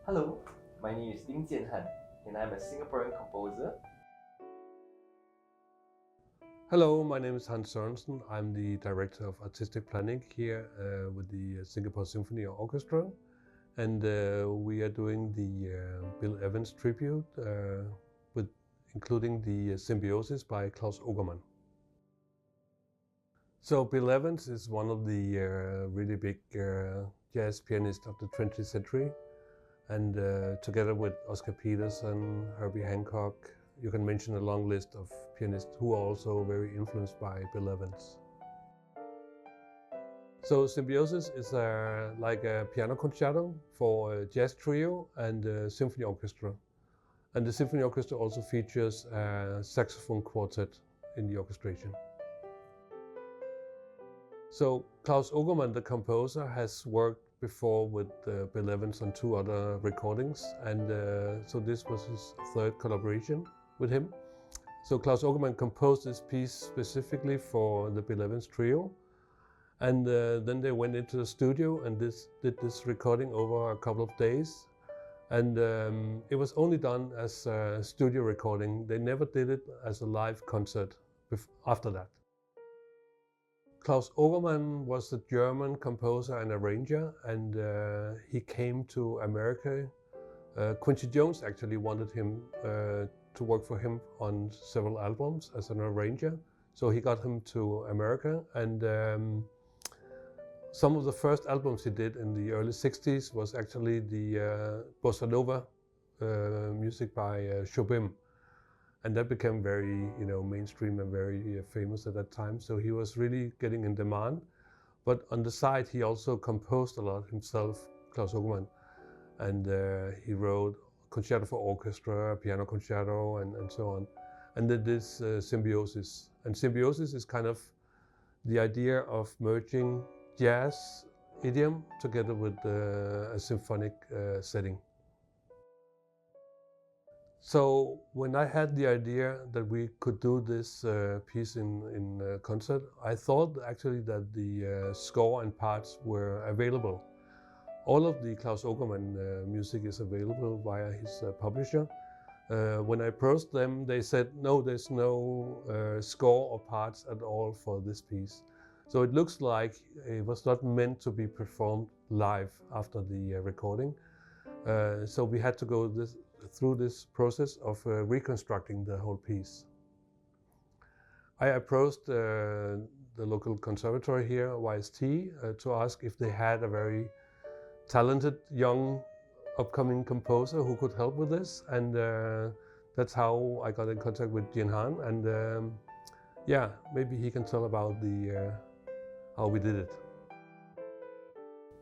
Hello, my name is Jian, and I'm a Singaporean composer. Hello, my name is Hans Sorensen. I'm the Director of Artistic Planning here with the Singapore Symphony Orchestra, and we are doing the Bill Evans tribute, including the Symbiosis by Claus Ogerman. So Bill Evans is one of the really big jazz pianists of the 20th century, and together with Oscar Peterson, Herbie Hancock, you can mention a long list of pianists who are also very influenced by Bill Evans. So Symbiosis is like a piano concerto for a jazz trio and a symphony orchestra. And the symphony orchestra also features a saxophone quartet in the orchestration. So Claus Ogerman, the composer, has worked before with Bill Evans on 2 other recordings, and so this was his 3rd collaboration with him. So Claus Ogerman composed this piece specifically for the Bill Evans trio, and then they went into the studio and did this recording over a couple of days, and it was only done as a studio recording. They never did it as a live concert after that. Claus Ogerman was a German composer and arranger, and he came to America. Quincy Jones actually wanted him to work for him on several albums as an arranger, so he got him to America, and some of the first albums he did in the early 60s was actually the bossa nova music by Jobim. And that became very, mainstream and very famous at that time. So he was really getting in demand. But on the side, he also composed a lot himself, Claus Ogerman. And he wrote concerto for orchestra, piano concerto, and so on. And did this Symbiosis. And Symbiosis is kind of the idea of merging jazz idiom together with a symphonic setting. So when I had the idea that we could do this piece in concert, I thought actually that the score and parts were available. All of the Claus Ogerman music is available via his publisher. When I approached them, they said, no, there's no score or parts at all for this piece. So it looks like it was not meant to be performed live after the recording. So we had to go through this process of reconstructing the whole piece. I approached the local conservatory here, YST, to ask if they had a very talented young upcoming composer who could help with this, and that's how I got in contact with Jian, and yeah, maybe he can tell about how we did it.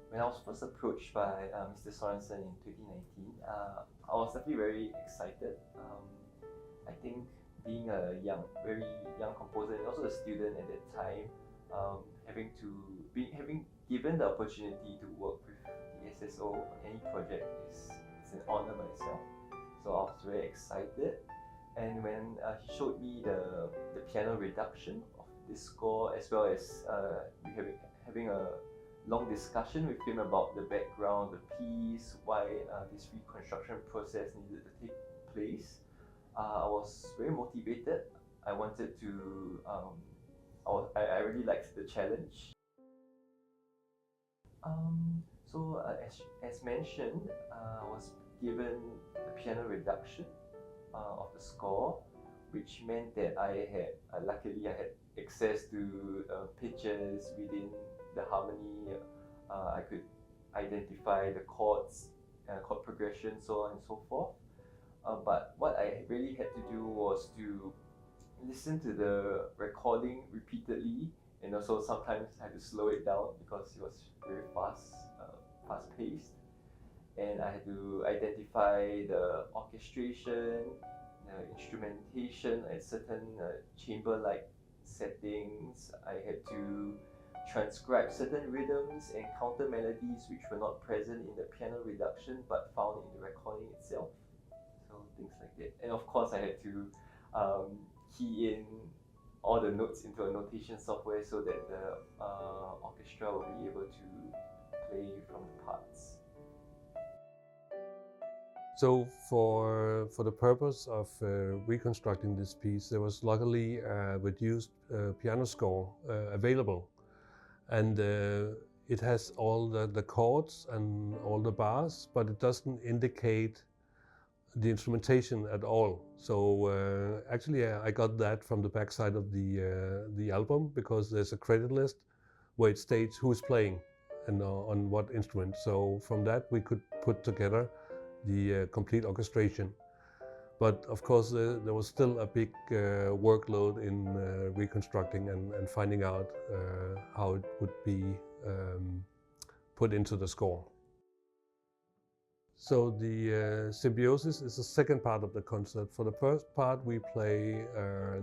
When I was first approached by Mr. Sorensen in 2019, I was definitely very excited. I think being a very young composer and also a student at that time, having given the opportunity to work with the SSO on any project is an honor by itself. So I was very excited, and when he showed me the piano reduction of this score, as well as having a long discussion with him about the background, the piece, why this reconstruction process needed to take place, I was very motivated. I wanted to, I really liked the challenge. So as mentioned, I was given the piano reduction of the score, which meant that luckily I had access to pitches within the harmony. I could identify the chords, chord progression, so on and so forth. But what I really had to do was to listen to the recording repeatedly, and also sometimes I had to slow it down because it was very fast-paced. And I had to identify the orchestration, instrumentation at certain chamber-like settings. I had to transcribe certain rhythms and counter melodies which were not present in the piano reduction but found in the recording itself. So things like that. And of course I had to key in all the notes into a notation software so that the orchestra will be able to play from the parts. So for the purpose of reconstructing this piece, there was luckily a reduced piano score available, and it has all the chords and all the bars, but it doesn't indicate the instrumentation at all. So actually I got that from the backside of the album, because there's a credit list where it states who's playing and on what instrument. So from that we could put together the complete orchestration. But of course there was still a big workload in reconstructing and finding out how it would be put into the score. So the Symbiosis is the second part of the concert. For the first part we play,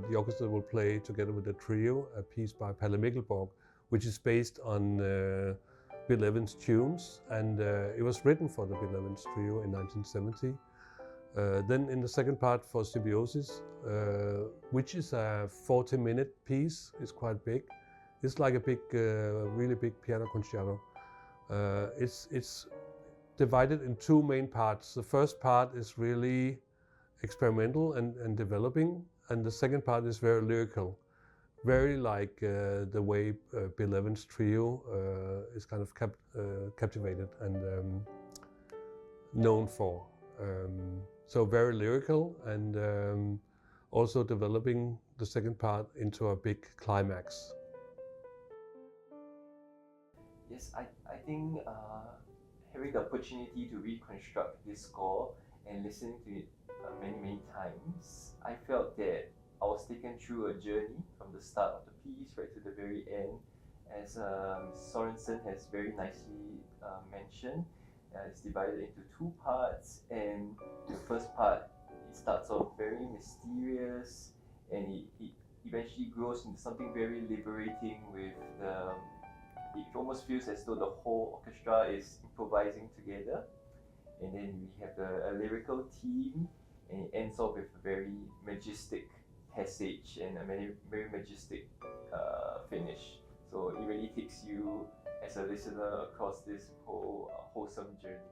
the orchestra will play together with the trio, a piece by Palle Mikkelborg, which is based on Bill Evans' tunes, and it was written for the Bill Evans Trio in 1970. Then in the second part for Symbiosis, which is a 40-minute piece, it's quite big. It's like a big, really big piano concerto. It's divided in two main parts. The first part is really experimental and developing, and the second part is very lyrical. Very like the way Bill Evans' Trio is kind of captivated and known for. So very lyrical, and also developing the second part into a big climax. Yes, I think having the opportunity to reconstruct this score and listening to it many times, I felt that I was taken through a journey from the start of the piece right to the very end. As Sorensen has very nicely mentioned, it's divided into two parts, and the first part, it starts off very mysterious, and it eventually grows into something very liberating with the, it almost feels as though the whole orchestra is improvising together. And then we have a lyrical theme, and it ends off with a very majestic passage and a very majestic finish. So it really takes you as a listener across this whole wholesome journey.